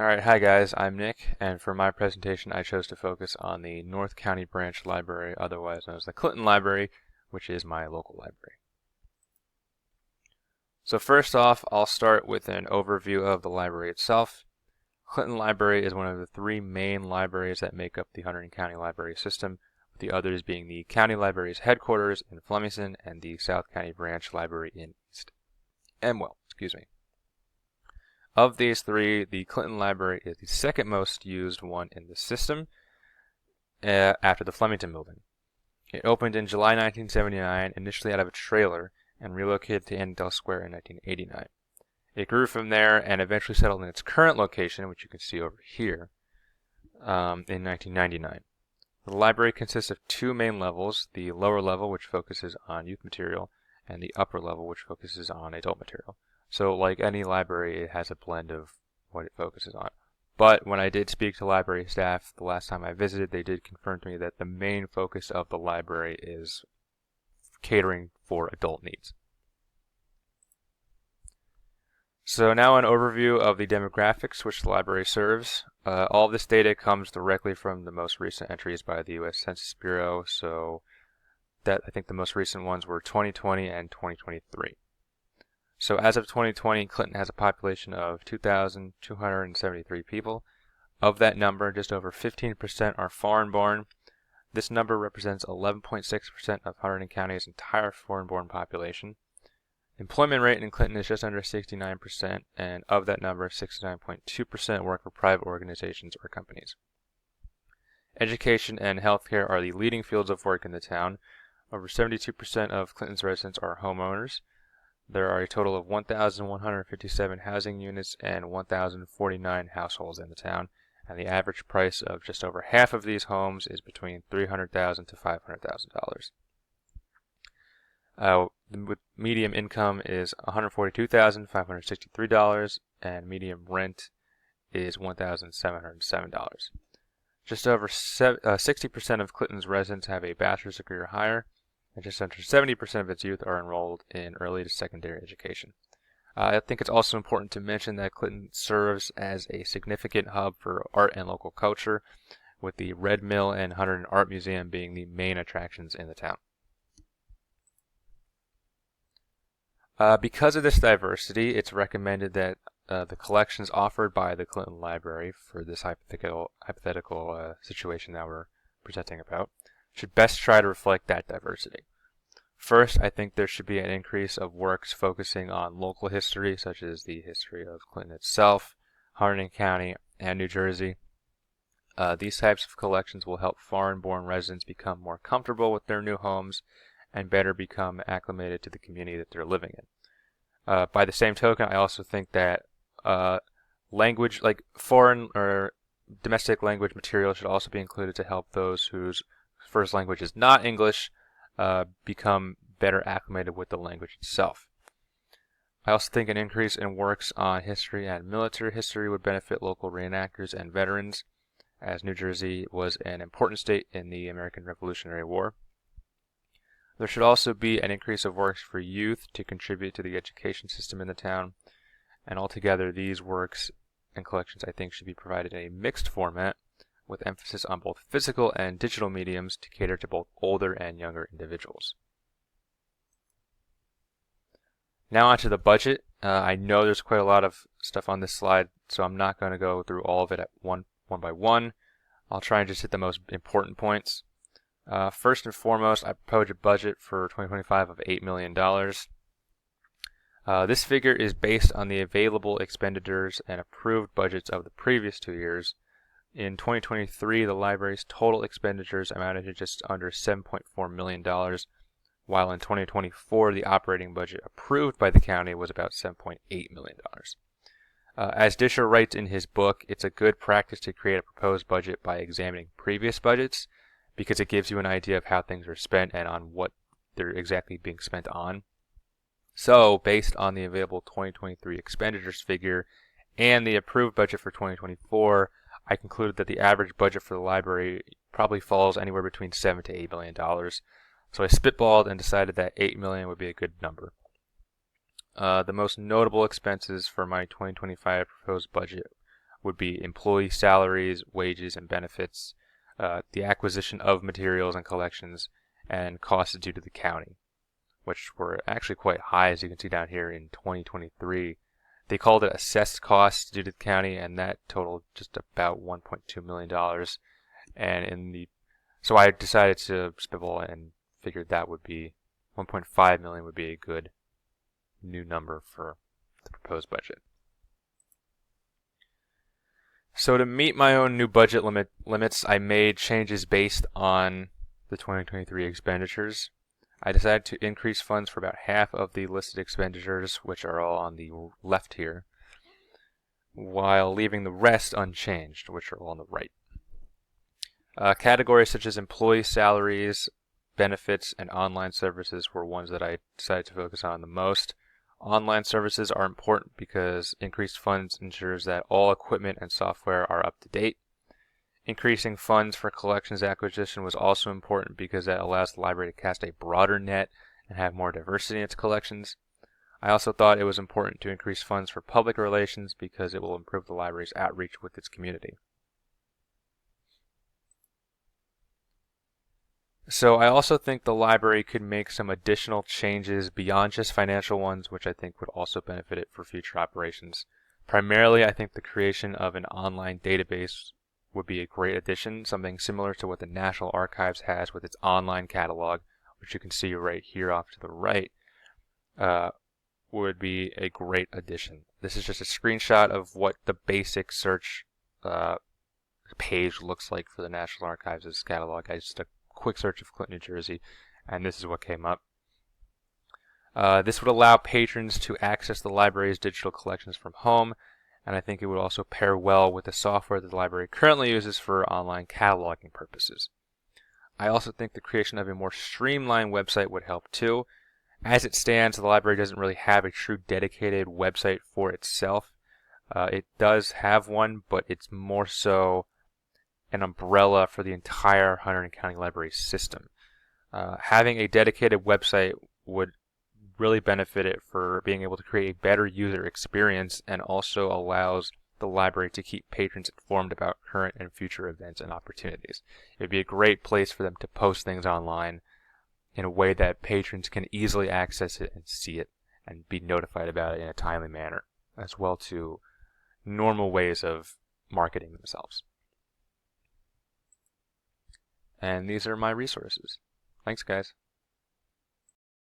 Alright, hi guys, I'm Nick, and for my presentation I chose to focus on the North County Branch Library, otherwise known as the Clinton Library, which is my local library. So first off, I'll start with an overview of the library itself. Clinton Library is one of the three main libraries that make up the Hunterdon County Library System, with the others being the County Library's headquarters in Flemington and the South County Branch Library in East Amwell. Of these three, the Clinton Library is the second most used one in the system after the Flemington building. It opened in July 1979, initially out of a trailer, and relocated to Annandale Square in 1989. It grew from there and eventually settled in its current location, which you can see over here, in 1999. The library consists of two main levels, the lower level, which focuses on youth material, and the upper level, which focuses on adult material. So like any library, it has a blend of what it focuses on. But when I did speak to library staff the last time I visited, they did confirm to me that the main focus of the library is catering for adult needs. So now an overview of the demographics which the library serves. All of this data comes directly from the most recent entries by the U.S. Census Bureau, so that I think the most recent ones were 2020 and 2023. So as of 2020, Clinton has a population of 2,273 people. Of that number, just over 15% are foreign-born. This number represents 11.6% of Hunterdon County's entire foreign-born population. Employment rate in Clinton is just under 69%, and of that number, 69.2% work for private organizations or companies. Education and healthcare are the leading fields of work in the town. Over 72% of Clinton's residents are homeowners. There are a total of 1,157 housing units and 1,049 households in the town, and the average price of just over half of these homes is between $300,000 to $500,000. The median income is $142,563, and median rent is $1,707. Just over 60% of Clinton's residents have a bachelor's degree or higher, and just under 70% of its youth are enrolled in early to secondary education. I think it's also important to mention that Clinton serves as a significant hub for art and local culture, with the Red Mill and Hunterdon Art Museum being the main attractions in the town. Because of this diversity, it's recommended that the collections offered by the Clinton Library for this hypothetical situation that we're presenting about should best try to reflect that diversity. First, I think there should be an increase of works focusing on local history, such as the history of Clinton itself, Hunterdon County, and New Jersey. These types of collections will help foreign-born residents become more comfortable with their new homes and better become acclimated to the community that they're living in. By the same token, I also think that language, like foreign or domestic language material, should also be included to help those whose first language is not English become better acclimated with the language itself. I also think an increase in works on history and military history would benefit local reenactors and veterans, as New Jersey was an important state in the American Revolutionary War. There should also be an increase of works for youth to contribute to the education system in the town, and altogether these works and collections I think should be provided in a mixed format with emphasis on both physical and digital mediums to cater to both older and younger individuals. Now onto the budget. I know there's quite a lot of stuff on this slide, so I'm not going to go through all of it at one by one. I'll try and just hit the most important points. First and foremost, I propose a budget for 2025 of $8 million. This figure is based on the available expenditures and approved budgets of the previous 2 years. In 2023, the library's total expenditures amounted to just under $7.4 million, while in 2024, the operating budget approved by the county was about $7.8 million. As Disher writes in his book, it's a good practice to create a proposed budget by examining previous budgets, because it gives you an idea of how things are spent and on what they're exactly being spent on. So, based on the available 2023 expenditures figure and the approved budget for 2024, I concluded that the average budget for the library probably falls anywhere between $7 to $8 million. So I spitballed and decided that $8 million would be a good number. The most notable expenses for my 2025 proposed budget would be employee salaries, wages, and benefits, the acquisition of materials and collections, and costs due to the county, which were actually quite high, as you can see down here in 2023. They called it assessed costs due to the county, and that totaled just about $1.2 million. So I decided to spitball and figured that would be 1.5 million would be a good new number for the proposed budget. So to meet my own new budget limits, I made changes based on the 2023 expenditures. I decided to increase funds for about half of the listed expenditures, which are all on the left here, while leaving the rest unchanged, which are all on the right. Categories such as employee salaries, benefits, and online services were ones that I decided to focus on the most. Online services are important because increased funds ensures that all equipment and software are up to date. Increasing funds for collections acquisition was also important because that allows the library to cast a broader net and have more diversity in its collections. I also thought it was important to increase funds for public relations because it will improve the library's outreach with its community. So I also think the library could make some additional changes beyond just financial ones, which I think would also benefit it for future operations. Primarily, I think the creation of an online database would be a great addition, something similar to what the National Archives has with its online catalog, which you can see right here off to the right, would be a great addition. This is just a screenshot of what the basic search page looks like for the National Archives' catalog. I just took a quick search of Clinton, New Jersey, and this is what came up. This would allow patrons to access the library's digital collections from home, and I think it would also pair well with the software that the library currently uses for online cataloging purposes. I also think the creation of a more streamlined website would help too. As it stands, the library doesn't really have a true dedicated website for itself. It does have one, but it's more so an umbrella for the entire Hunterdon County Library system. Having a dedicated website would really benefit it for being able to create a better user experience, and also allows the library to keep patrons informed about current and future events and opportunities. It would be a great place for them to post things online in a way that patrons can easily access it and see it and be notified about it in a timely manner, as well to normal ways of marketing themselves. And these are my resources. Thanks, guys.